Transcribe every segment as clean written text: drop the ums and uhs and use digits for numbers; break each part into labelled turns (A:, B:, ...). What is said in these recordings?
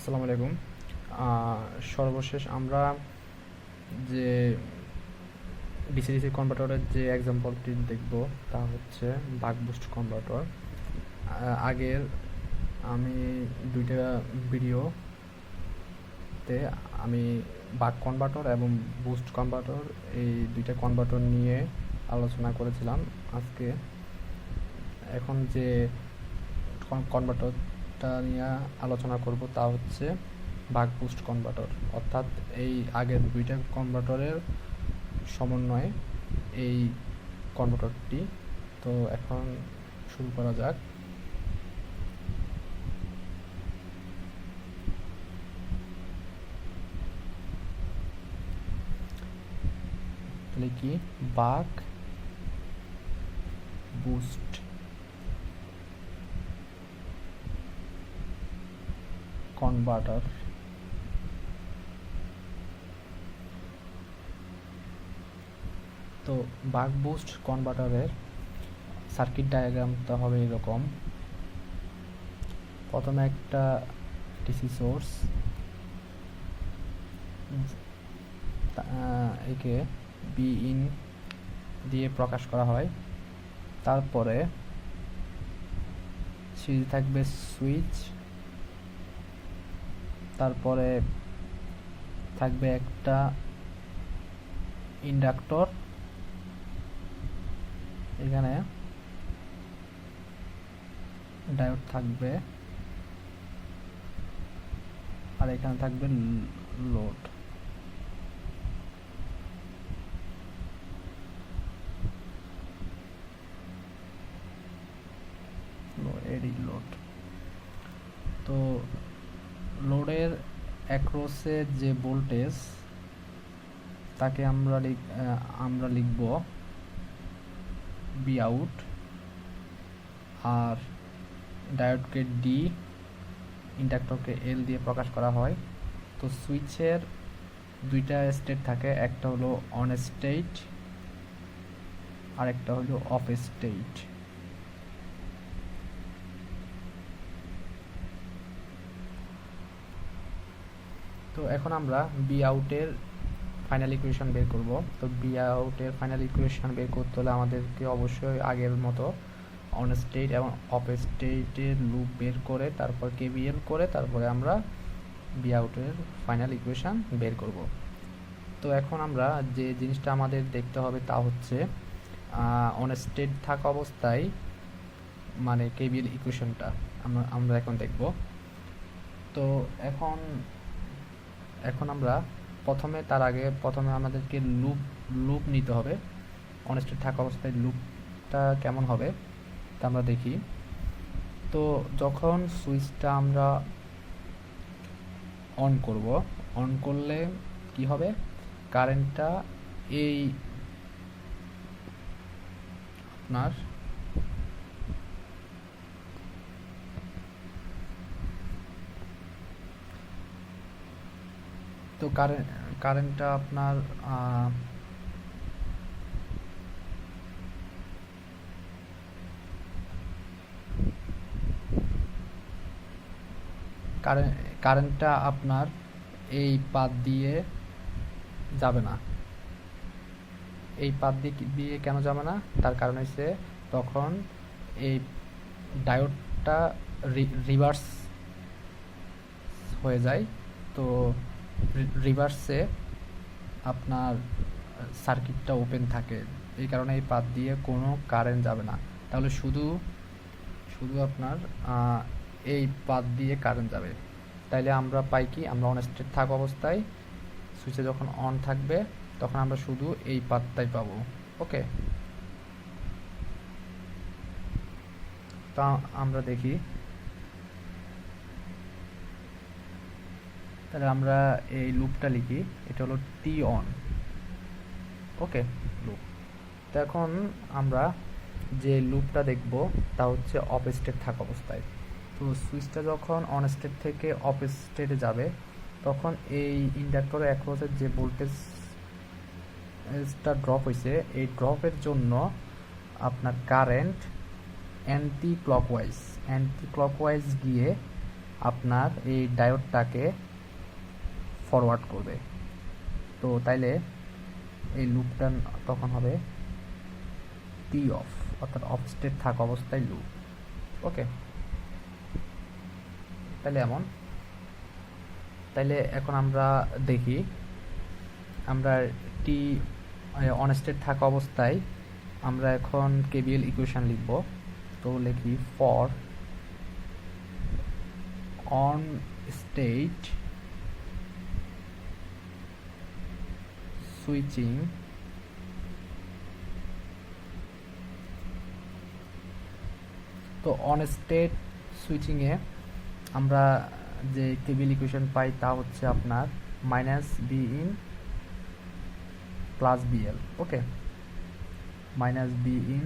A: আসসালামু আলাইকুম। সর্বশেষ আমরা যে ডিসি-ডিসি কনভার্টরের যে এক্সাম্পলটি দেখব তা হচ্ছে বাক বুস্ট কনভার্টর। আগের আমি দুইটা ভিডিওতে আমি বাক কনভার্টর এবং বুস্ট কনভার্টর এই দুইটা কনভার্টর নিয়ে আলোচনা করেছিলাম। এখন যে কনভার্টরটা নিয়ে আলোচনা করব তা হচ্ছে বাক বুস্ট কনভার্টর, অর্থাৎ এই আগের দুইটা কনভার্টরের সমন্বয়ে এই কনভার্টরটি। তো এখন শুরু করা যাক। লিখি বাক বুস্ট কনভার্টার। তো বাক বুস্ট কনভার্টারের সার্কিট ডায়াগ্রামটা হবে এরকম। প্রথমে একটা ডিসি সোর্স, একে বি ইন দিয়ে প্রকাশ করা হয়। তারপরে সিরিজে থাকবে সুইচ, তারপরে থাকবে একটা ইন্ডাক্টর, এখানে ডায়োড থাকবে, আর এখানে থাকবে লোড। এডি লোড। তো লোডের অ্যাক্রসে যে ভোল্টেজ তাকে আমরা লিখব বি আউট, আর ডায়োডকে ডি, ইন্ডাক্টরকে এল দিয়ে প্রকাশ করা হয়। তো সুইচের দুইটা স্টেট থাকে, একটা হলো অন স্টেট আর একটা হলো অফ স্টেট। তো এখন আমরা বি আউটের ফাইনাল ইকুয়েশন বের করব। তো বি আউটের ফাইনাল ইকুয়েশন বের করতে হলে আমাদেরকে অবশ্যই আগের মতো অন স্টেট এবং অফ স্টেটের লুপ বের করে তারপর কেভিএল করে তারপরে আমরা বি আউটের ফাইনাল ইকুয়েশন বের করব। তো এখন আমরা যে জিনিসটা আমাদের দেখতে হবে তা হচ্ছে অন স্টেট থাকা অবস্থায় মানে কেভিএল ইকুয়েশনটা আমরা এখন দেখব। তো এখন আমরা প্রথমে আমাদেরকে লুপ নিতে হবে। অন স্টেট থাকা অবস্থায় লুপটা কেমন হবে তা আমরা দেখি। তো যখন সুইচটা আমরা অন করলে কি হবে, কারেন্টটা এই আপনার তো কারেন্টটা আপনার কারেন্টটা আপনার এই পাত দিয়ে যাবে না। এই পাত দিয়ে কেন যাবে না, তার কারণ হচ্ছে তখন এই ডায়োডটা রিভার্স হয়ে যায়। তো রিভার্সে আপনার সার্কিটটা ওপেন থাকে, এই কারণে এই পাত দিয়ে কোনো কারেন্ট যাবে না। তাহলে শুধু আপনার এই পাত দিয়ে কারেন্ট যাবে। তাইলে আমরা পাই কি, আমরা অন স্টেট থাকা অবস্থায় সুইচে যখন অন থাকবে তখন আমরা শুধু এই পাতটাই পাবো। ওকে, তা আমরা দেখি। তাহলে আমরা এই লুপটা লিখি, এটা হলো টি অন। Okay, loop. তো এখন আমরা যে লুপটা দেখব তা হচ্ছে অফ স্টেট থাকা অবস্থায়। তো সুইচটা যখন অন স্টেট থেকে অফ স্টেটে যাবে তখন এই ইন্ডাক্টরের অ্যাক্রসের যে ভোল্টেজটা ড্রপ হয়েছে এই ড্রপের জন্য আপনার কারেন্ট অ্যান্টি ক্লকওয়াইজ গিয়ে আপনার এই ডায়োডটাকে ফরওয়ার্ড করবে। তো তাইলে এই লুপটা তখন হবে টি অফ, অর্থাৎ অফ স্টেট থাকা অবস্থায় লুপ। ওকে, তাইলে এখন আমরা দেখি, আমরা টি অন স্টেট থাকা অবস্থায় আমরা এখন কেবিএল ইকুয়েশন লিখব। তো লিখি ফর অন স্টেট সুইচিং তো অন স্টেট সুইচিংয়ে আমরা যে কেবিএল ইকুয়েশন পাই তা হচ্ছে আপনার minus be in plus BL. Okay, minus be in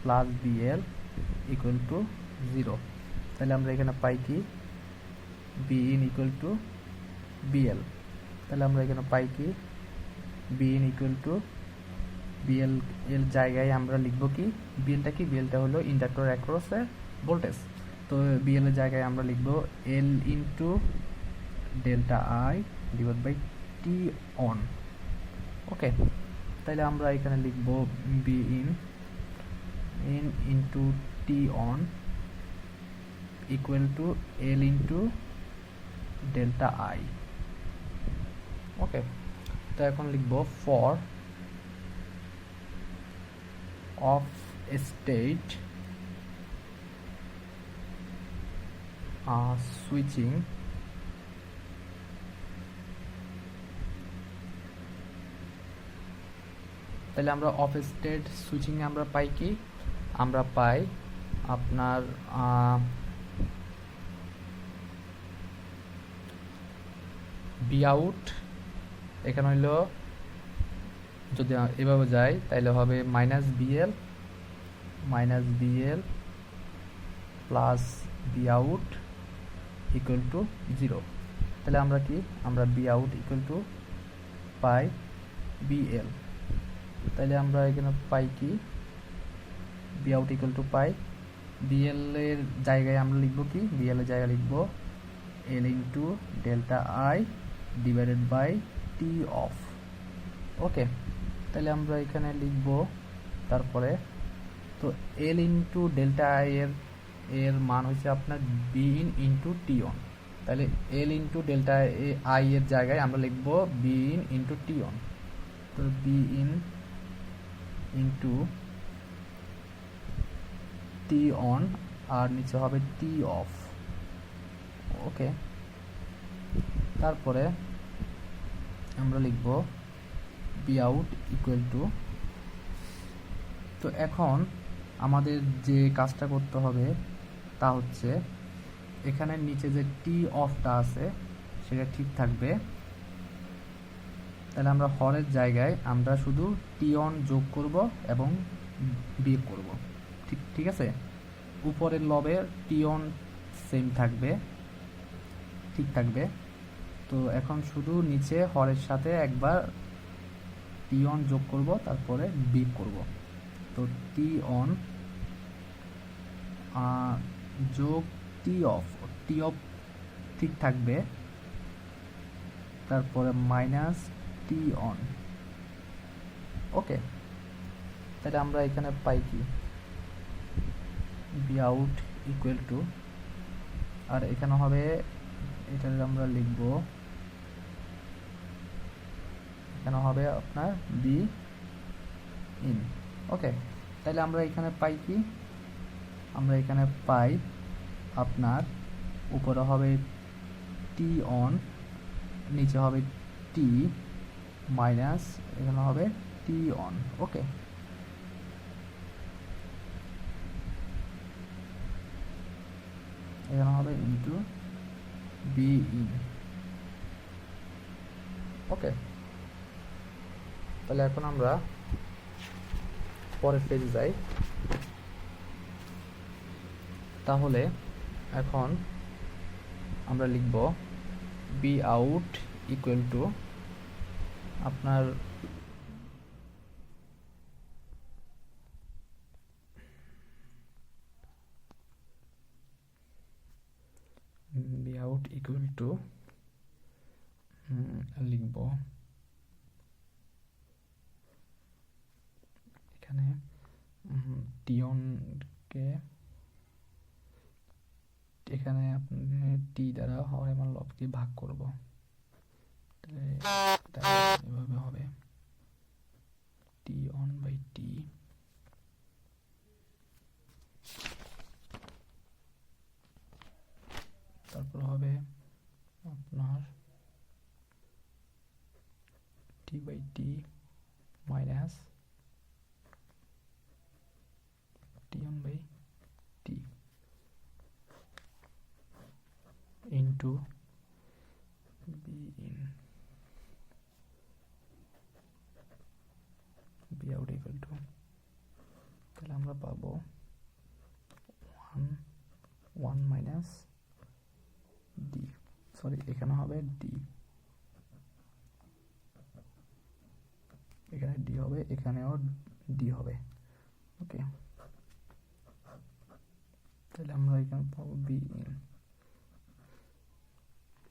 A: plus BL equal to 0। তাহলে আমরা এখানে পাই কি be in equal to BL. তাহলে আমরা এখানে পাই কি be in equal to BL এর জায়গায় আমরা লিখব কি বিএলটা কি, বিএলটা হলো ইন্ডাক্টর অ্যাক্রসের ভোল্টেজ। তো বিএল এর জায়গায় আমরা লিখব L into delta I divide by T on. Okay, তাহলে আমরা এখানে লিখব B in into T on equal to L into delta I. Okay, তো এখন লিখব ফর অফ স্টেট সুইচিং তাহলে আমরা অফ স্টেট সুইচিং এ আমরা পাই কি, আমরা পাই আপনার বি আউট, এখানে হইলো যদি এভাবে যাই তাহলে হবে minus BL plus B out equal to 0। তাহলে আমরা কি, আমরা বি আউট ইকুয়াল টু পাই বিএল। তাহলে আমরা এখানে পাই কি বি আউট ইকুয়াল টু পাই বিএল এর জায়গায় আমরা লিখব কি, বিএল এর জায়গায় লিখব L into delta I divided by T off. Okay, তাহলে আমরা এখানে লিখব তারপরে তো এল ইন্টু ডেল্টা আই এর মান হচ্ছে আপনার B in into T on. তাহলে এল ইন্টু ডেল্টা আই এর জায়গায় আমরা লিখব B in into T on. তো B in into T on আর নিচে হবে টি অফ। ওকে, তারপরে আমরা লিখব বি আউট ইকুয়াল টু, তো এখন আমাদের যে কাজটা করতে হবে তা হচ্ছে এখানে নিচে যে টি অফটা আছে সেটা ঠিক থাকবে। তাহলে আমরা হরের জায়গায় আমরা শুধু টি অন যোগ করব এবং বিয়োগ করব। ঠিক আছে, উপরের লবের টি অন সেম থাকবে, ঠিক থাকবে। তো এখন শুধু নিচে হরের সাথে একবার টি অন যোগ করব, তারপরে বিয়োগ করব। তো টি অন যোগ টি অফ ঠিক থাকবে, তারপরে মাইনাস টি অন। ওকে, তাহলে আমরা এখানে পাই কি বি আউট ইকুয়াল টু, আর এখানে হবে এটা আমরা লিখব, এখানে হবে আপনার বি ইন। ওকে, তাহলে আমরা এখানে পাই কি, আমরা এখানে পাই আপনার উপরে হবে টি অন, নিচে হবে টি মাইনাস এখানে হবে টি অন। ওকে, এখানে হবে ইন্টু বি ইন। ওকে, তাহলে এখন আমরা পরের পেজে যাই। তাহলে এখন আমরা লিখব বি আউট ইকুয়াল টু আপনার আউট ইকুয়াল টু লিখব এখানে টি এখানে আপনি টি দ্বারা হর এবং লবকে ভাগ করব, এভাবে হবে টি অন বাই টি, তারপর হবে আপনার T by T minus T on by T into B in B out equal to, তাহলে আমরা পাবো 1 মাইনাস ডি, সরি এখানে হবে ডি, এখানে ডি হবে, এখানেও ডি হবে। ওকে, তাহলে আমরা এখানে পাবো বি ইন।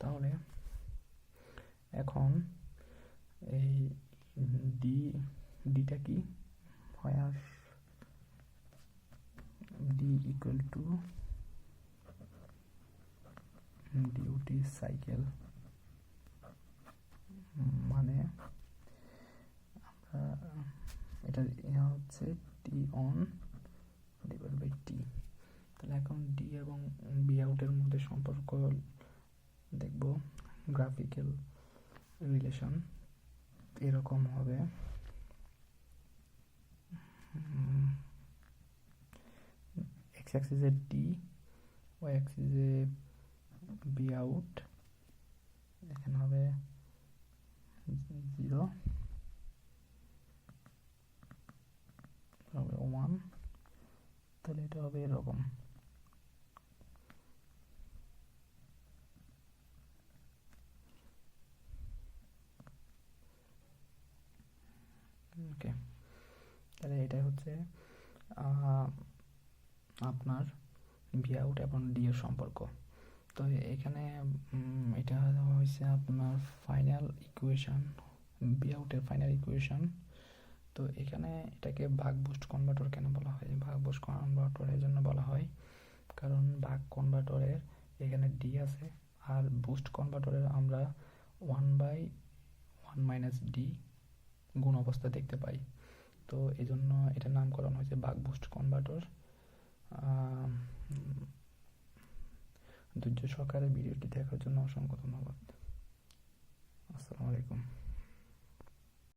A: তাহলে এখন এই ডিটা কি হয়, আর D equal to duty cycle, মানে আমরা এটা হচ্ছে T on divide by T. তাহলে এখন ডি এবং বি আউটের মধ্যে সম্পর্ক দেখব, গ্রাফিক্যাল রিলেশন এরকম হবে, এক্স অ্যাক্সিসে ডি, ওয়াই অ্যাক্সিসে বি আউট, এখানে হবে 0 হবে 1, তাহলে এটা হবে এরকম। ওকে, তাহলে এটাই হচ্ছে আপনার বি আউট এবং ডি এর সম্পর্ক। তো এখানে এটা হচ্ছে আপনার ফাইনাল ইকুয়েশন, বি আউটের ফাইনাল ইকুয়েশন। তো এখানে এটাকে ভাগ বুস্ট কনভার্টর কেন বলা হয়? ভাগ বুস্ট কনভার্টরের জন্য বলা হয় কারণ ভাগ কনভার্টরের এখানে ডি আছে, আর বুস্ট কনভার্টরের আমরা 1/1 মাইনাস ডি গুণ অবস্থা দেখতে পাই। তো এই জন্য এটার নামকরণ হয়েছে ভাগ বুস্ট কনভার্টর। ধৈর্য সহকারে ভিডিওটি দেখার জন্য অসংখ্য ধন্যবাদ। আসসালামু আলাইকুম।